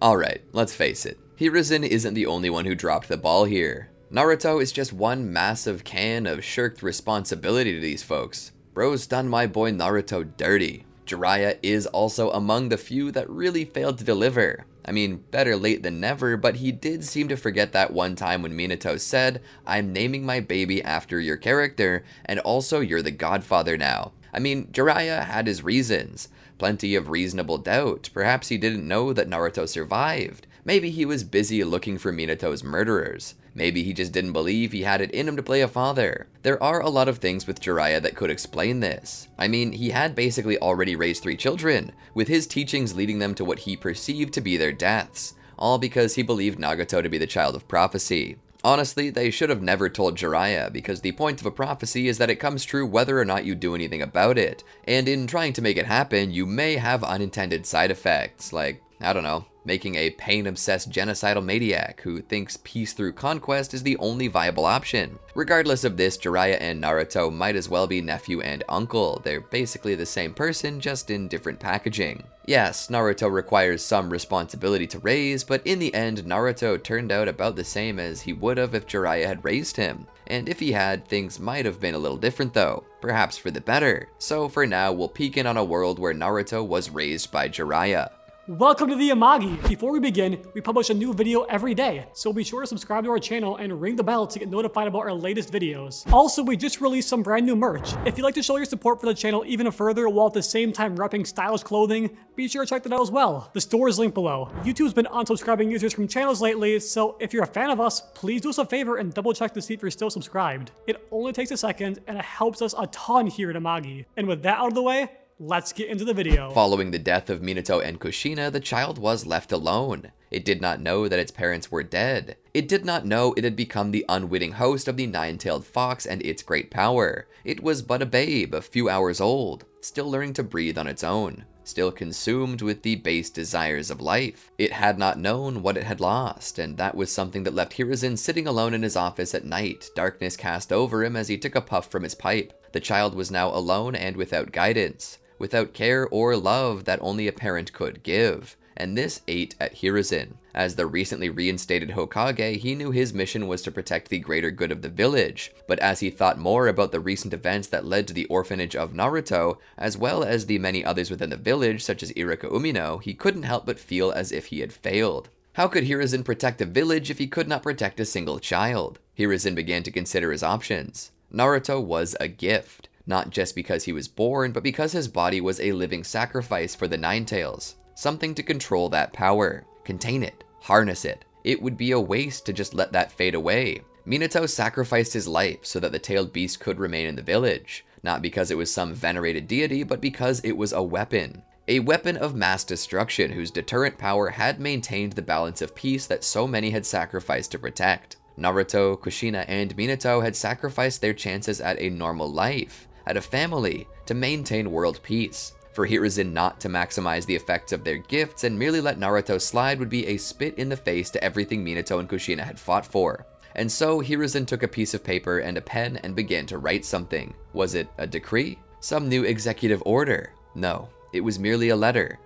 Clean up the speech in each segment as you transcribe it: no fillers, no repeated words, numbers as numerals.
Alright, let's face it. Hiruzen isn't the only one who dropped the ball here. Naruto is just one massive can of shirked responsibility to these folks. Bro's done my boy Naruto dirty. Jiraiya is also among the few that really failed to deliver. I mean, better late than never, but he did seem to forget that one time when Minato said, "I'm naming my baby after your character, and also you're the godfather now." I mean, Jiraiya had his reasons. Plenty of reasonable doubt. Perhaps he didn't know that Naruto survived. Maybe he was busy looking for Minato's murderers. Maybe he just didn't believe he had it in him to play a father. There are a lot of things with Jiraiya that could explain this. I mean, he had basically already raised 3 children, with his teachings leading them to what he perceived to be their deaths, all because he believed Nagato to be the child of prophecy. Honestly, they should have never told Jiraiya, because the point of a prophecy is that it comes true whether or not you do anything about it, and in trying to make it happen, you may have unintended side effects, like, I don't know, making a pain-obsessed genocidal maniac who thinks peace through conquest is the only viable option. Regardless of this, Jiraiya and Naruto might as well be nephew and uncle. They're basically the same person, just in different packaging. Yes, Naruto requires some responsibility to raise, but in the end, Naruto turned out about the same as he would have if Jiraiya had raised him. And if he had, things might have been a little different though. Perhaps for the better. So for now, we'll peek in on a world where Naruto was raised by Jiraiya. Welcome to the Amagi! Before we begin, we publish a new video every day, so be sure to subscribe to our channel and ring the bell to get notified about our latest videos. Also, we just released some brand new merch. If you'd like to show your support for the channel even further while at the same time repping stylish clothing, be sure to check that out as well. The store is linked below. YouTube's been unsubscribing users from channels lately, so if you're a fan of us, please do us a favor and double check to see if you're still subscribed. It only takes a second, and it helps us a ton here at Amagi. And with that out of the way, let's get into the video. Following the death of Minato and Kushina, the child was left alone. It did not know that its parents were dead. It did not know it had become the unwitting host of the nine-tailed fox and its great power. It was but a babe, a few hours old, still learning to breathe on its own, still consumed with the base desires of life. It had not known what it had lost, and that was something that left Hiruzen sitting alone in his office at night, darkness cast over him as he took a puff from his pipe. The child was now alone and without guidance, without care or love that only a parent could give, and this ate at Hiruzen. As the recently reinstated Hokage, he knew his mission was to protect the greater good of the village, but as he thought more about the recent events that led to the orphanage of Naruto, as well as the many others within the village, such as Irika Umino, he couldn't help but feel as if he had failed. How could Hiruzen protect a village if he could not protect a single child? Hiruzen began to consider his options. Naruto was a gift. Not just because he was born, but because his body was a living sacrifice for the Nine-Tails. Something to control that power, contain it, harness it. It would be a waste to just let that fade away. Minato sacrificed his life so that the tailed beast could remain in the village, not because it was some venerated deity, but because it was a weapon. A weapon of mass destruction whose deterrent power had maintained the balance of peace that so many had sacrificed to protect. Naruto, Kushina, and Minato had sacrificed their chances at a normal life, at a family, to maintain world peace. For Hiruzen not to maximize the effects of their gifts and merely let Naruto slide would be a spit in the face to everything Minato and Kushina had fought for. And so Hiruzen took a piece of paper and a pen and began to write something. Was it a decree? Some new executive order? No, it was merely a letter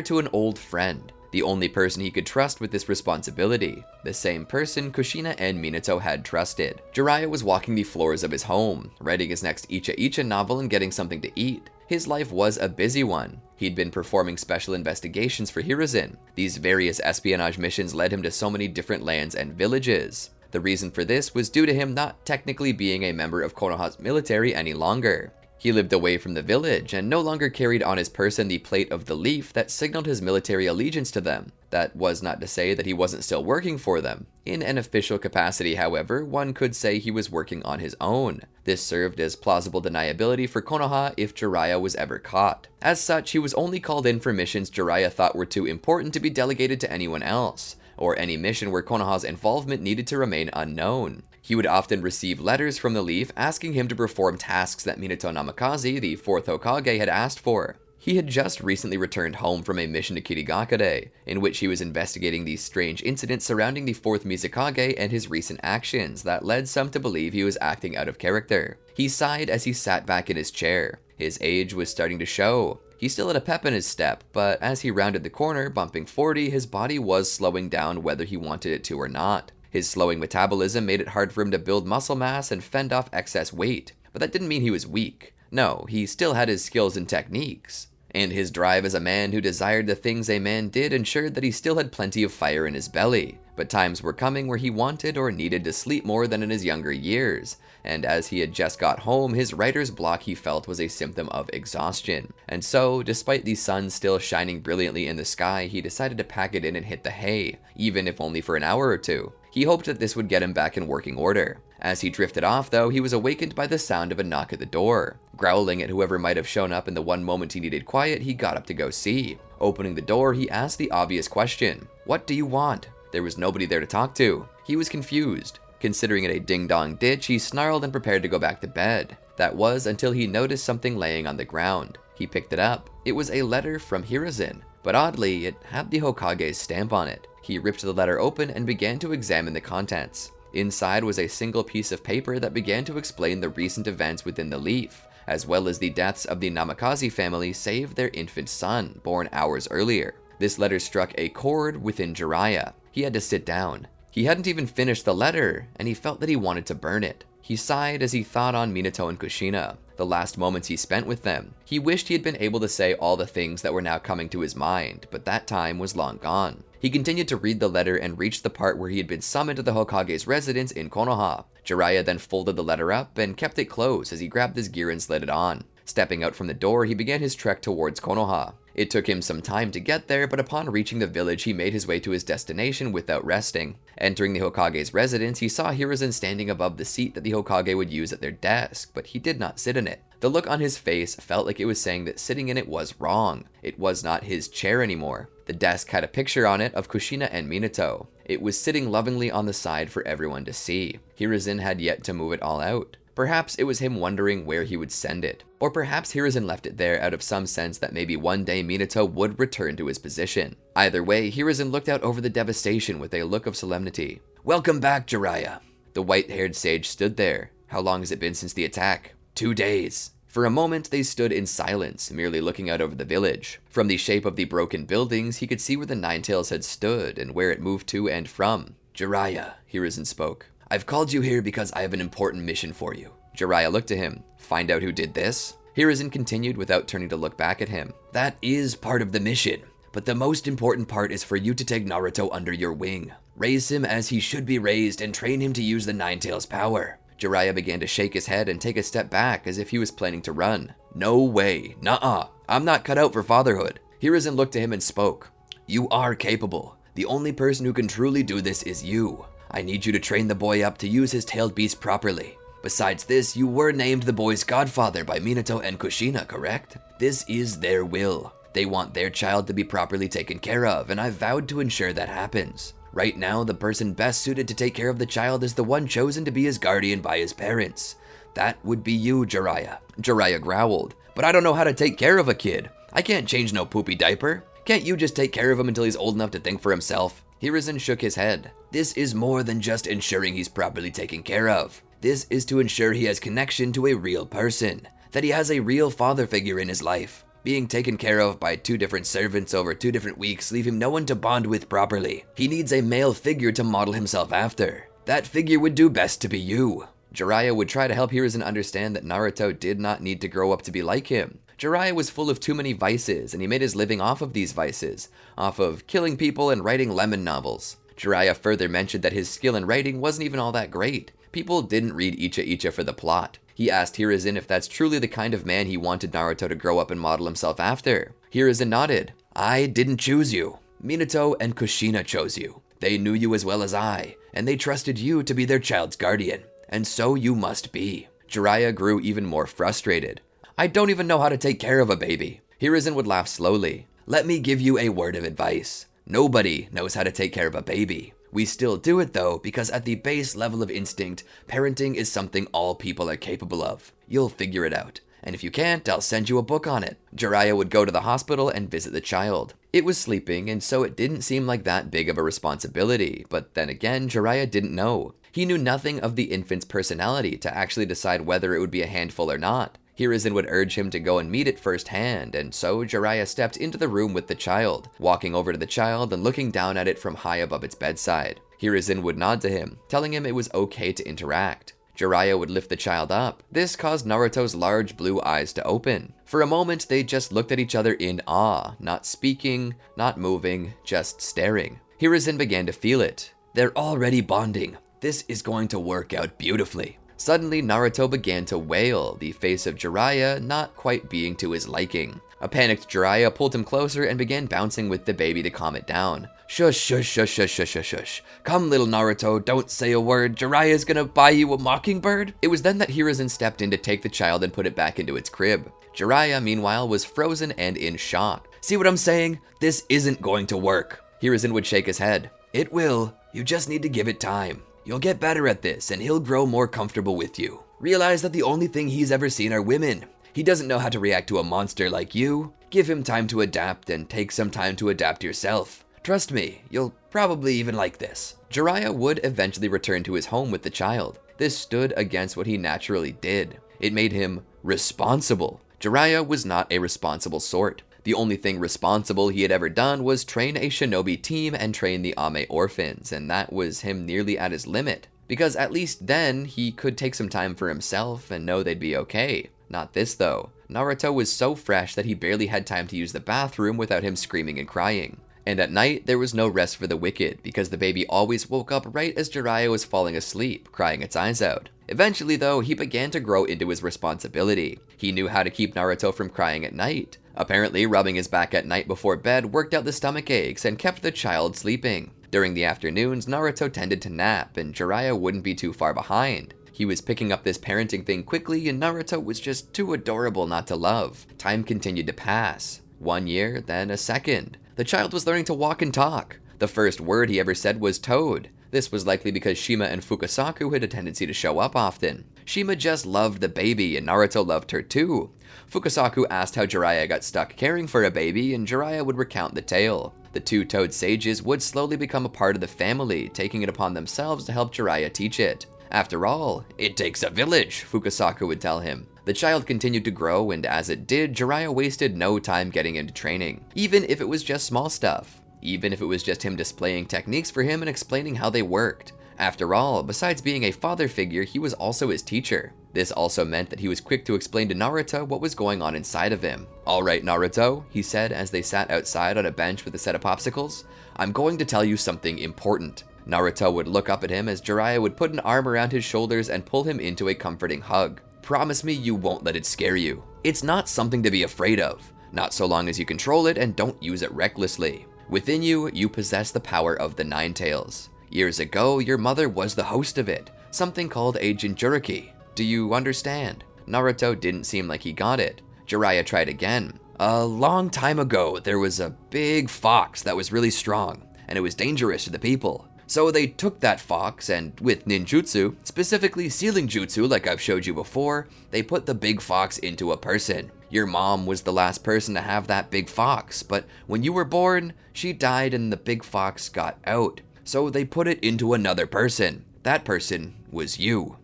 to an old friend. The only person he could trust with this responsibility. The same person Kushina and Minato had trusted. Jiraiya was walking the floors of his home, writing his next Icha Icha novel and getting something to eat. His life was a busy one. He'd been performing special investigations for Hiruzen. These various espionage missions led him to so many different lands and villages. The reason for this was due to him not technically being a member of Konoha's military any longer. He lived away from the village and no longer carried on his person the plate of the leaf that signaled his military allegiance to them. That was not to say that he wasn't still working for them. In an official capacity, however, one could say he was working on his own. This served as plausible deniability for Konoha if Jiraiya was ever caught. As such, he was only called in for missions Jiraiya thought were too important to be delegated to anyone else, or any mission where Konoha's involvement needed to remain unknown. He would often receive letters from the Leaf asking him to perform tasks that Minato Namikaze, the 4th Hokage, had asked for. He had just recently returned home from a mission to Kirigakure, in which he was investigating the strange incidents surrounding the 4th Mizukage and his recent actions that led some to believe he was acting out of character. He sighed as he sat back in his chair. His age was starting to show. He still had a pep in his step, but as he rounded the corner, bumping 40, his body was slowing down whether he wanted it to or not. His slowing metabolism made it hard for him to build muscle mass and fend off excess weight, but that didn't mean he was weak. No, he still had his skills and techniques. And his drive as a man who desired the things a man did ensured that he still had plenty of fire in his belly. But times were coming where he wanted or needed to sleep more than in his younger years, and as he had just got home, his writer's block he felt was a symptom of exhaustion. And so, despite the sun still shining brilliantly in the sky, he decided to pack it in and hit the hay, even if only for an hour or two. He hoped that this would get him back in working order. As he drifted off, though, he was awakened by the sound of a knock at the door. Growling at whoever might have shown up in the one moment he needed quiet, he got up to go see. Opening the door, he asked the obvious question, "What do you want?" There was nobody there to talk to. He was confused. Considering it a ding-dong ditch, he snarled and prepared to go back to bed. That was until he noticed something laying on the ground. He picked it up. It was a letter from Hiruzen, but oddly, it had the Hokage's stamp on it. He ripped the letter open and began to examine the contents. Inside was a single piece of paper that began to explain the recent events within the leaf, as well as the deaths of the Namikaze family save their infant son, born hours earlier. This letter struck a chord within Jiraiya. He had to sit down. He hadn't even finished the letter, and he felt that he wanted to burn it. He sighed as he thought on Minato and Kushina, the last moments he spent with them. He wished he had been able to say all the things that were now coming to his mind, but that time was long gone. He continued to read the letter and reached the part where he had been summoned to the Hokage's residence in Konoha. Jiraiya then folded the letter up and kept it closed as he grabbed his gear and slid it on. Stepping out from the door, he began his trek towards Konoha. It took him some time to get there, but upon reaching the village, he made his way to his destination without resting. Entering the Hokage's residence, he saw Hiruzen standing above the seat that the Hokage would use at their desk, but he did not sit in it. The look on his face felt like it was saying that sitting in it was wrong. It was not his chair anymore. The desk had a picture on it of Kushina and Minato. It was sitting lovingly on the side for everyone to see. Hiruzen had yet to move it all out. Perhaps it was him wondering where he would send it. Or perhaps Hiruzen left it there out of some sense that maybe one day Minato would return to his position. Either way, Hiruzen looked out over the devastation with a look of solemnity. "Welcome back, Jiraiya." The white-haired sage stood there. How long has it been since the attack? 2 days. For a moment, they stood in silence, merely looking out over the village. From the shape of the broken buildings, he could see where the Ninetales had stood and where it moved to and from. "Jiraiya," Hiruzen spoke. "I've called you here because I have an important mission for you." Jiraiya looked at him. "Find out who did this?" Hiruzen continued without turning to look back at him. "That is part of the mission, but the most important part is for you to take Naruto under your wing. Raise him as he should be raised and train him to use the Ninetales' power." Jiraiya began to shake his head and take a step back as if he was planning to run. "No way, nuh-uh, I'm not cut out for fatherhood." Hiruzen looked at him and spoke. "You are capable. The only person who can truly do this is you. I need you to train the boy up to use his tailed beast properly. Besides this, you were named the boy's godfather by Minato and Kushina, correct? This is their will. They want their child to be properly taken care of, and I've vowed to ensure that happens. Right now, the person best suited to take care of the child is the one chosen to be his guardian by his parents. That would be you, Jiraiya." Jiraiya growled. "But I don't know how to take care of a kid. I can't change no poopy diaper. Can't you just take care of him until he's old enough to think for himself?" Hiruzen shook his head. "This is more than just ensuring he's properly taken care of. This is to ensure he has connection to a real person, that he has a real father figure in his life. Being taken care of by 2 different servants over 2 different weeks leave him no one to bond with properly. He needs a male figure to model himself after. That figure would do best to be you." Jiraiya would try to help Hiruzen understand that Naruto did not need to grow up to be like him. Jiraiya was full of too many vices, and he made his living off of these vices, off of killing people and writing lemon novels. Jiraiya further mentioned that his skill in writing wasn't even all that great. People didn't read Icha Icha for the plot. He asked Hiruzen if that's truly the kind of man he wanted Naruto to grow up and model himself after. Hiruzen nodded. "I didn't choose you. Minato and Kushina chose you. They knew you as well as I, and they trusted you to be their child's guardian. And so you must be." Jiraiya grew even more frustrated. "I don't even know how to take care of a baby." Hiruzen would laugh slowly. "Let me give you a word of advice. Nobody knows how to take care of a baby. We still do it though, because at the base level of instinct, parenting is something all people are capable of. You'll figure it out. And if you can't, I'll send you a book on it." Jiraiya would go to the hospital and visit the child. It was sleeping, and so it didn't seem like that big of a responsibility, but then again, Jiraiya didn't know. He knew nothing of the infant's personality to actually decide whether it would be a handful or not. Hiruzen would urge him to go and meet it firsthand, and so Jiraiya stepped into the room with the child, walking over to the child and looking down at it from high above its bedside. Hiruzen would nod to him, telling him it was okay to interact. Jiraiya would lift the child up. This caused Naruto's large blue eyes to open. For a moment, they just looked at each other in awe, not speaking, not moving, just staring. Hiruzen began to feel it. They're already bonding. This is going to work out beautifully. Suddenly, Naruto began to wail, the face of Jiraiya not quite being to his liking. A panicked Jiraiya pulled him closer and began bouncing with the baby to calm it down. Shush, shush, shush, shush, shush, shush, shush. Come, little Naruto, don't say a word. Jiraiya's gonna buy you a mockingbird. It was then that Hiruzen stepped in to take the child and put it back into its crib. Jiraiya, meanwhile, was frozen and in shock. See what I'm saying? This isn't going to work. Hiruzen would shake his head. It will. You just need to give it time. You'll get better at this, and he'll grow more comfortable with you. Realize that the only thing he's ever seen are women. He doesn't know how to react to a monster like you. Give him time to adapt, and take some time to adapt yourself. Trust me, you'll probably even like this. Jiraiya would eventually return to his home with the child. This stood against what he naturally did. It made him responsible. Jiraiya was not a responsible sort. The only thing responsible he had ever done was train a shinobi team and train the Ame orphans, and that was him nearly at his limit. Because at least then, he could take some time for himself and know they'd be okay. Not this though. Naruto was so fresh that he barely had time to use the bathroom without him screaming and crying. And at night, there was no rest for the wicked, because the baby always woke up right as Jiraiya was falling asleep, crying its eyes out. Eventually though, he began to grow into his responsibility. He knew how to keep Naruto from crying at night. Apparently, rubbing his back at night before bed worked out the stomach aches and kept the child sleeping. During the afternoons, Naruto tended to nap, and Jiraiya wouldn't be too far behind. He was picking up this parenting thing quickly, and Naruto was just too adorable not to love. Time continued to pass. 1 year, then a second. The child was learning to walk and talk. The first word he ever said was toad. This was likely because Shima and Fukasaku had a tendency to show up often. Shima just loved the baby, and Naruto loved her too. Fukasaku asked how Jiraiya got stuck caring for a baby, and Jiraiya would recount the tale. The two toad sages would slowly become a part of the family, taking it upon themselves to help Jiraiya teach it. After all, it takes a village, Fukasaku would tell him. The child continued to grow, and as it did, Jiraiya wasted no time getting into training, even if it was just small stuff. Even if it was just him displaying techniques for him and explaining how they worked. After all, besides being a father figure, he was also his teacher. This also meant that he was quick to explain to Naruto what was going on inside of him. Alright Naruto, he said as they sat outside on a bench with a set of popsicles, I'm going to tell you something important. Naruto would look up at him as Jiraiya would put an arm around his shoulders and pull him into a comforting hug. Promise me you won't let it scare you. It's not something to be afraid of, not so long as you control it and don't use it recklessly. Within you, you possess the power of the Nine Tails. Years ago, your mother was the host of it, something called a Jinchuriki. Do you understand? Naruto didn't seem like he got it. Jiraiya tried again. A long time ago, there was a big fox that was really strong, and it was dangerous to the people. So they took that fox, and with ninjutsu, specifically sealing jutsu like I've showed you before, they put the big fox into a person. Your mom was the last person to have that big fox, but when you were born, she died and the big fox got out. So they put it into another person. That person was you.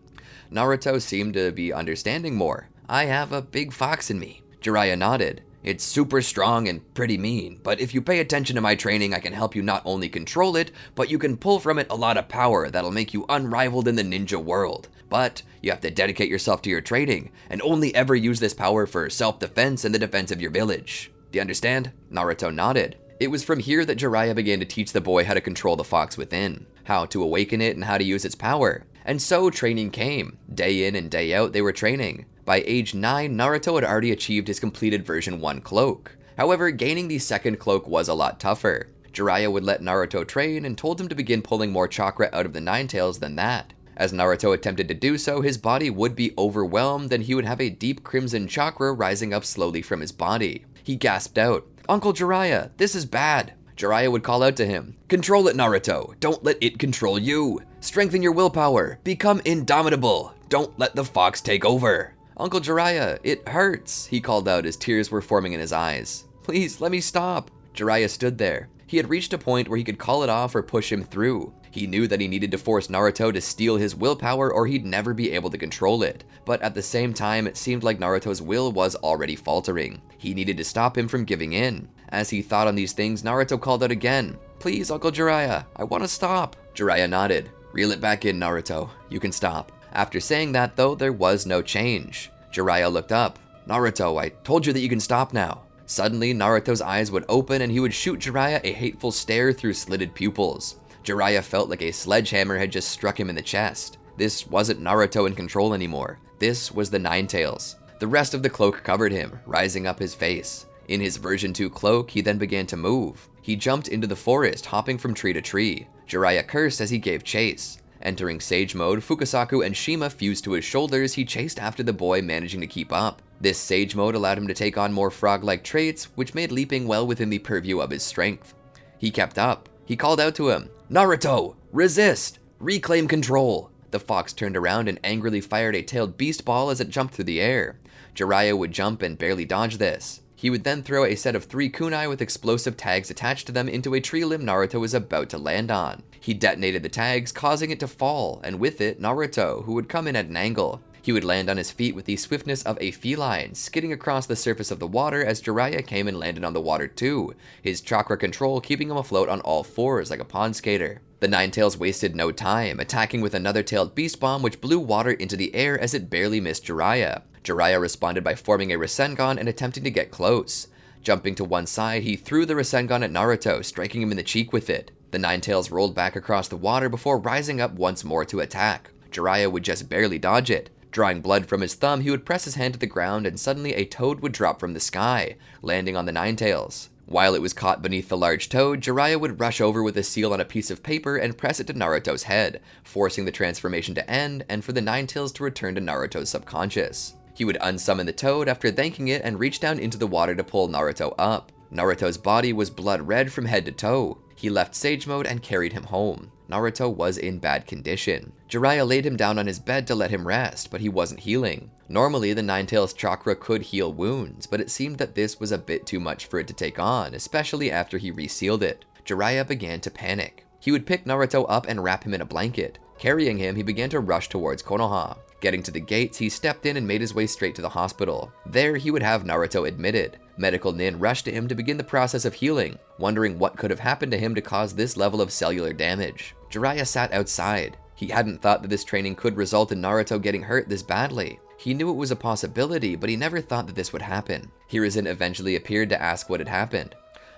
Naruto seemed to be understanding more. I have a big fox in me. Jiraiya nodded. It's super strong and pretty mean, but if you pay attention to my training, I can help you not only control it, but you can pull from it a lot of power that'll make you unrivaled in the ninja world. But you have to dedicate yourself to your training, and only ever use this power for self-defense and the defense of your village. Do you understand? Naruto nodded. It was from here that Jiraiya began to teach the boy how to control the fox within, how to awaken it and how to use its power. And so training came. Day in and day out, they were training. By age 9, Naruto had already achieved his completed version 1 cloak. However, gaining the second cloak was a lot tougher. Jiraiya would let Naruto train and told him to begin pulling more chakra out of the Nine Tails than that. As Naruto attempted to do so, his body would be overwhelmed and he would have a deep crimson chakra rising up slowly from his body. He gasped out, Uncle Jiraiya, this is bad. Jiraiya would call out to him, Control it, Naruto. Don't let it control you. Strengthen your willpower. Become indomitable. Don't let the fox take over. Uncle Jiraiya, it hurts, he called out as tears were forming in his eyes. Please, let me stop. Jiraiya stood there. He had reached a point where he could call it off or push him through. He knew that he needed to force Naruto to steal his willpower or he'd never be able to control it. But at the same time, it seemed like Naruto's will was already faltering. He needed to stop him from giving in. As he thought on these things, Naruto called out again. "Please, Uncle Jiraiya, I want to stop." Jiraiya nodded. "Reel it back in, Naruto. You can stop." After saying that, though, there was no change. Jiraiya looked up. "Naruto, I told you that you can stop now." Suddenly, Naruto's eyes would open and he would shoot Jiraiya a hateful stare through slitted pupils. Jiraiya felt like a sledgehammer had just struck him in the chest. This wasn't Naruto in control anymore. This was the Nine Tails. The rest of the cloak covered him, rising up his face. In his version 2 cloak, he then began to move. He jumped into the forest, hopping from tree to tree. Jiraiya cursed as he gave chase. Entering Sage mode, Fukasaku and Shima fused to his shoulders. He chased after the boy, managing to keep up. This Sage mode allowed him to take on more frog-like traits, which made leaping well within the purview of his strength. He kept up. He called out to him, "Naruto, resist! Reclaim control!" The fox turned around and angrily fired a tailed beast ball as it jumped through the air. Jiraiya would jump and barely dodge this. He would then throw a set of 3 kunai with explosive tags attached to them into a tree limb Naruto was about to land on. He detonated the tags, causing it to fall, and with it, Naruto, who would come in at an angle. He would land on his feet with the swiftness of a feline, skidding across the surface of the water as Jiraiya came and landed on the water too, his chakra control keeping him afloat on all fours like a pond skater. The Nine Tails wasted no time, attacking with another tailed beast bomb which blew water into the air as it barely missed Jiraiya. Jiraiya responded by forming a rasengan and attempting to get close. Jumping to one side, he threw the rasengan at Naruto, striking him in the cheek with it. The Nine Tails rolled back across the water before rising up once more to attack. Jiraiya would just barely dodge it. Drawing blood from his thumb, he would press his hand to the ground and suddenly a toad would drop from the sky, landing on the Nine Tails. While it was caught beneath the large toad, Jiraiya would rush over with a seal on a piece of paper and press it to Naruto's head, forcing the transformation to end and for the Nine Tails to return to Naruto's subconscious. He would unsummon the toad after thanking it and reach down into the water to pull Naruto up. Naruto's body was blood red from head to toe. He left Sage mode and carried him home. Naruto was in bad condition. Jiraiya laid him down on his bed to let him rest, but he wasn't healing. Normally, the Nine Tails chakra could heal wounds, but it seemed that this was a bit too much for it to take on, especially after he resealed it. Jiraiya began to panic. He would pick Naruto up and wrap him in a blanket. Carrying him, he began to rush towards Konoha. Getting to the gates, he stepped in and made his way straight to the hospital. There, he would have Naruto admitted. Medical Nin rushed to him to begin the process of healing, wondering what could have happened to him to cause this level of cellular damage. Jiraiya sat outside. He hadn't thought that this training could result in Naruto getting hurt this badly. He knew it was a possibility, but he never thought that this would happen. Hiruzen eventually appeared to ask what had happened.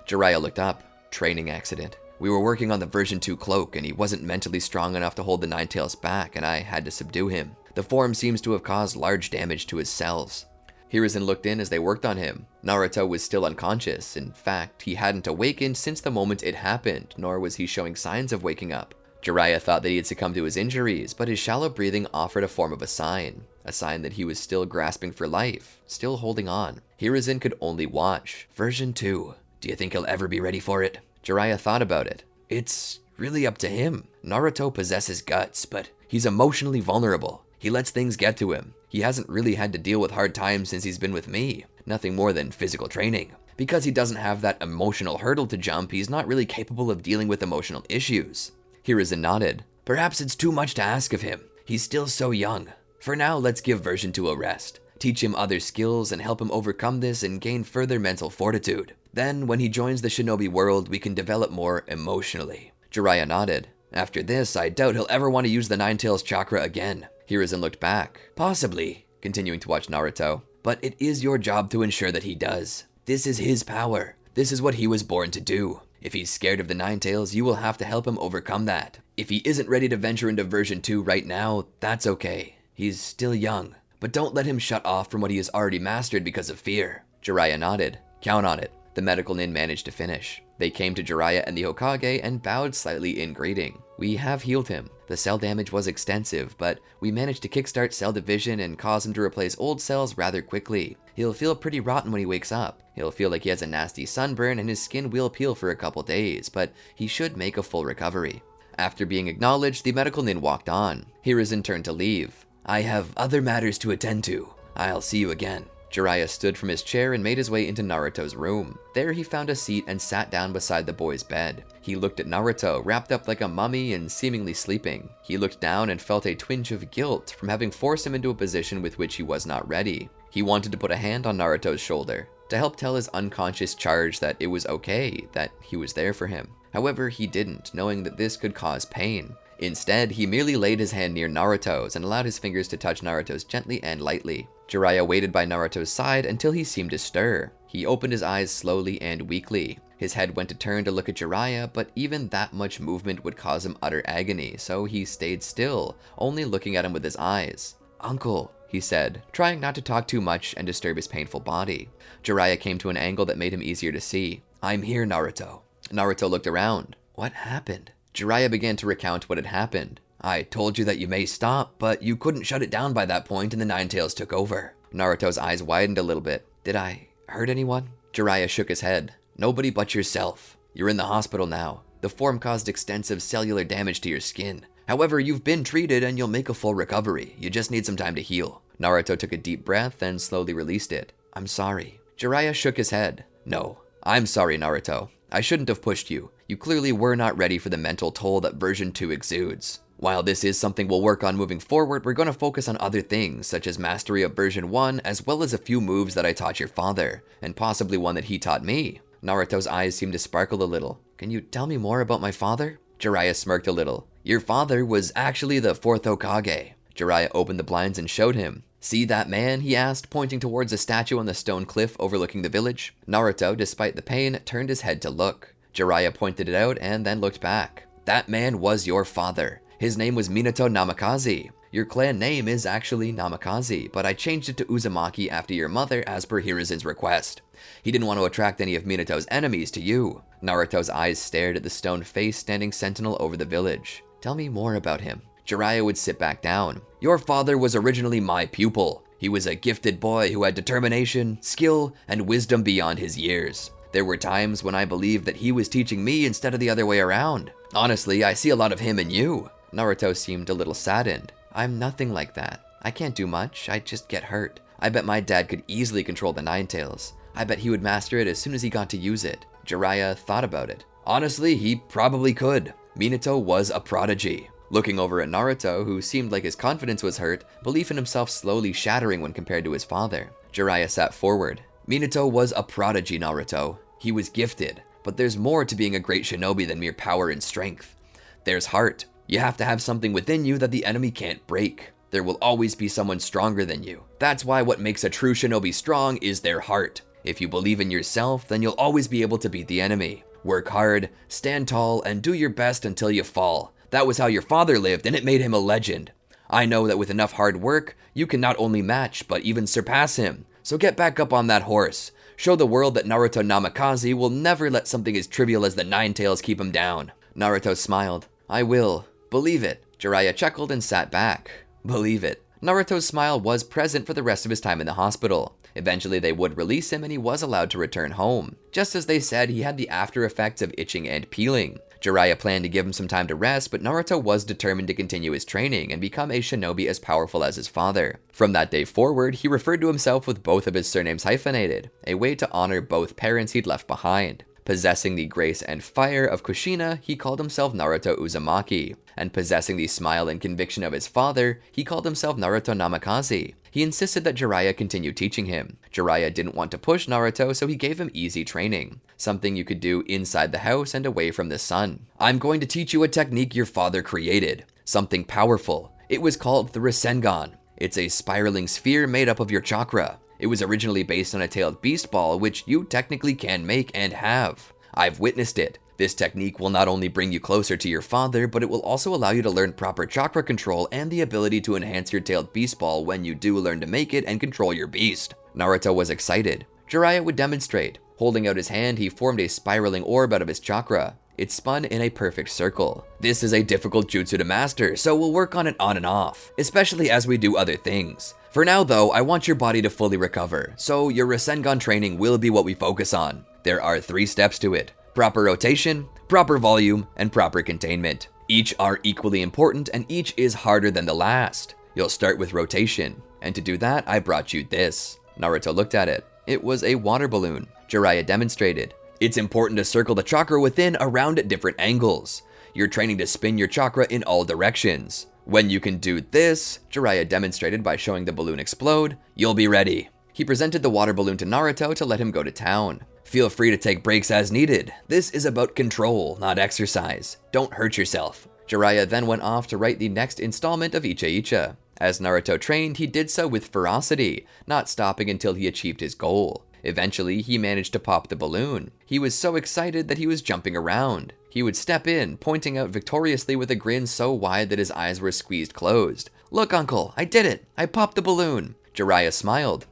Jiraiya looked up. Training accident. We were working on the version 2 cloak, and he wasn't mentally strong enough to hold the Nine Tails back, and I had to subdue him. The form seems to have caused large damage to his cells. Hiruzen looked in as they worked on him. Naruto was still unconscious. In fact, he hadn't awakened since the moment it happened, nor was he showing signs of waking up. Jiraiya thought that he had succumbed to his injuries, but his shallow breathing offered a form of a sign that he was still grasping for life, still holding on. Hiruzen could only watch. Version 2. Do you think he'll ever be ready for it? Jiraiya thought about it. It's really up to him. Naruto possesses guts, but he's emotionally vulnerable. He lets things get to him. He hasn't really had to deal with hard times since he's been with me. Nothing more than physical training. Because he doesn't have that emotional hurdle to jump, he's not really capable of dealing with emotional issues. Hiruzen nodded. Perhaps it's too much to ask of him. He's still so young. For now, let's give version 2 a rest. Teach him other skills and help him overcome this and gain further mental fortitude. Then, when he joins the shinobi world, we can develop more emotionally. Jiraiya nodded. After this, I doubt he'll ever want to use the Nine Tails chakra again. Hiruzen looked back. Possibly, continuing to watch Naruto. But it is your job to ensure that he does. This is his power. This is what he was born to do. If he's scared of the Nine Tails, you will have to help him overcome that. If he isn't ready to venture into version 2 right now, that's okay. He's still young. But don't let him shut off from what he has already mastered because of fear. Jiraiya nodded. Count on it. The medical nin managed to finish. They came to Jiraiya and the Hokage and bowed slightly in greeting. We have healed him. The cell damage was extensive, but we managed to kickstart cell division and cause him to replace old cells rather quickly. He'll feel pretty rotten when he wakes up. He'll feel like he has a nasty sunburn and his skin will peel for a couple days, but he should make a full recovery. After being acknowledged, the medical nin walked on. Hiruzen turned to leave. I have other matters to attend to. I'll see you again. Jiraiya stood from his chair and made his way into Naruto's room. There he found a seat and sat down beside the boy's bed. He looked at Naruto, wrapped up like a mummy and seemingly sleeping. He looked down and felt a twinge of guilt from having forced him into a position with which he was not ready. He wanted to put a hand on Naruto's shoulder, to help tell his unconscious charge that it was okay, that he was there for him. However, he didn't, knowing that this could cause pain. Instead, he merely laid his hand near Naruto's and allowed his fingers to touch Naruto's gently and lightly. Jiraiya waited by Naruto's side until he seemed to stir. He opened his eyes slowly and weakly. His head went to turn to look at Jiraiya, but even that much movement would cause him utter agony, so he stayed still, only looking at him with his eyes. "Uncle," he said, trying not to talk too much and disturb his painful body. Jiraiya came to an angle that made him easier to see. "I'm here, Naruto." Naruto looked around. "What happened?" Jiraiya began to recount what had happened. "I told you that you may stop, but you couldn't shut it down by that point and the Nine Tails took over." Naruto's eyes widened a little bit. "Did I hurt anyone?" Jiraiya shook his head. "Nobody but yourself. You're in the hospital now. The form caused extensive cellular damage to your skin. However, you've been treated and you'll make a full recovery. You just need some time to heal." Naruto took a deep breath and slowly released it. "I'm sorry." Jiraiya shook his head. "No, I'm sorry, Naruto. I shouldn't have pushed you. You clearly were not ready for the mental toll that version 2 exudes. While this is something we'll work on moving forward, we're going to focus on other things, such as mastery of version 1, as well as a few moves that I taught your father, and possibly one that he taught me." Naruto's eyes seemed to sparkle a little. "Can you tell me more about my father?" Jiraiya smirked a little. "Your father was actually the 4th Hokage." Jiraiya opened the blinds and showed him. "See that man?" he asked, pointing towards a statue on the stone cliff overlooking the village. Naruto, despite the pain, turned his head to look. Jiraiya pointed it out and then looked back. "That man was your father. His name was Minato Namikaze. Your clan name is actually Namikaze, but I changed it to Uzumaki after your mother as per Hiruzen's request. He didn't want to attract any of Minato's enemies to you." Naruto's eyes stared at the stone face standing sentinel over the village. "Tell me more about him." Jiraiya would sit back down. "Your father was originally my pupil. He was a gifted boy who had determination, skill, and wisdom beyond his years. There were times when I believed that he was teaching me instead of the other way around. Honestly, I see a lot of him in you." Naruto seemed a little saddened. "I'm nothing like that. I can't do much, I just get hurt. I bet my dad could easily control the Nine Tails. I bet he would master it as soon as he got to use it." Jiraiya thought about it. "Honestly, he probably could. Minato was a prodigy." Looking over at Naruto, who seemed like his confidence was hurt, belief in himself slowly shattering when compared to his father. Jiraiya sat forward. "Minato was a prodigy, Naruto. He was gifted, but there's more to being a great shinobi than mere power and strength. There's heart. You have to have something within you that the enemy can't break. There will always be someone stronger than you. That's why what makes a true shinobi strong is their heart. If you believe in yourself, then you'll always be able to beat the enemy. Work hard, stand tall, and do your best until you fall. That was how your father lived, and it made him a legend. I know that with enough hard work, you can not only match, but even surpass him. So get back up on that horse. Show the world that Naruto Namikaze will never let something as trivial as the Nine Tails keep him down." Naruto smiled. "I will. Believe it." Jiraiya chuckled and sat back. Believe it. Naruto's smile was present for the rest of his time in the hospital. Eventually they would release him and he was allowed to return home. Just as they said, he had the after effects of itching and peeling. Jiraiya planned to give him some time to rest, but Naruto was determined to continue his training and become a shinobi as powerful as his father. From that day forward, he referred to himself with both of his surnames hyphenated, a way to honor both parents he'd left behind. Possessing the grace and fire of Kushina, he called himself Naruto Uzumaki, and possessing the smile and conviction of his father, he called himself Naruto Namikaze. He insisted that Jiraiya continue teaching him. Jiraiya didn't want to push Naruto, so he gave him easy training, something you could do inside the house and away from the sun. "I'm going to teach you a technique your father created, something powerful. It was called the rasengan. It's a spiraling sphere made up of your chakra. It was originally based on a tailed beast ball, which you technically can make and have. I've witnessed it. This technique will not only bring you closer to your father, but it will also allow you to learn proper chakra control and the ability to enhance your tailed beast ball when you do learn to make it and control your beast." Naruto was excited. Jiraiya would demonstrate. Holding out his hand, he formed a spiraling orb out of his chakra. It spun in a perfect circle. "This is a difficult jutsu to master, so we'll work on it on and off, especially as we do other things. For now though, I want your body to fully recover, so your Rasengan training will be what we focus on. There are 3 steps to it: proper rotation, proper volume, and proper containment. Each are equally important and each is harder than the last. You'll start with rotation, and to do that I brought you this." Naruto looked at it. It was a water balloon. Jiraiya demonstrated. It's important to circle the chakra within around at different angles. You're training to spin your chakra in all directions. When you can do this, Jiraiya demonstrated by showing the balloon explode, you'll be ready. He presented the water balloon to Naruto to let him go to town. Feel free to take breaks as needed. This is about control, not exercise. Don't hurt yourself. Jiraiya then went off to write the next installment of Icha Icha. As Naruto trained, he did so with ferocity, not stopping until he achieved his goal. Eventually, he managed to pop the balloon. He was so excited that he was jumping around. He would step in, pointing out victoriously with a grin so wide that his eyes were squeezed closed. Look, uncle, I did it. I popped the balloon. Jiraiya smiled.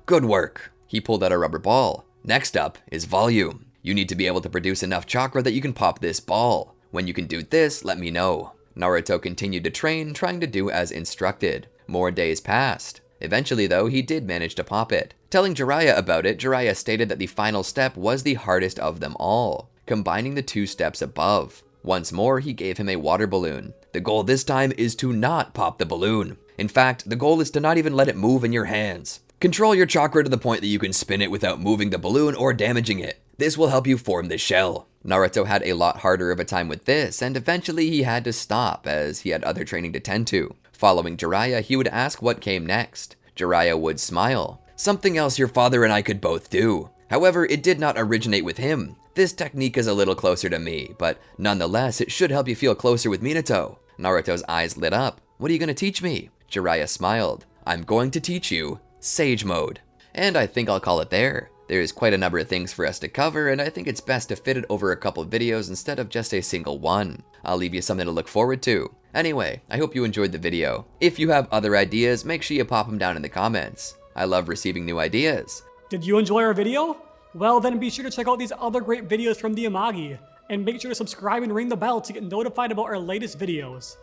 Good work. He pulled out a rubber ball. Next up is volume. You need to be able to produce enough chakra that you can pop this ball. When you can do this, let me know. Naruto continued to train, trying to do as instructed. More days passed. Eventually, though, he did manage to pop it. Telling Jiraiya about it, Jiraiya stated that the final step was the hardest of them all, combining the two steps above. Once more, he gave him a water balloon. The goal this time is to not pop the balloon. In fact, the goal is to not even let it move in your hands. Control your chakra to the point that you can spin it without moving the balloon or damaging it. This will help you form the shell. Naruto had a lot harder of a time with this, and eventually he had to stop as he had other training to tend to. Following Jiraiya, he would ask what came next. Jiraiya would smile. Something else your father and I could both do. However, it did not originate with him. This technique is a little closer to me, but nonetheless, it should help you feel closer with Minato. Naruto's eyes lit up. What are you going to teach me? Jiraiya smiled. I'm going to teach you Sage Mode. And I think I'll call it there. There's quite a number of things for us to cover, and I think it's best to fit it over a couple of videos instead of just a single one. I'll leave you something to look forward to. Anyway, I hope you enjoyed the video. If you have other ideas, make sure you pop them down in the comments. I love receiving new ideas. Did you enjoy our video? Well, then be sure to check out these other great videos from the Amagi, and make sure to subscribe and ring the bell to get notified about our latest videos.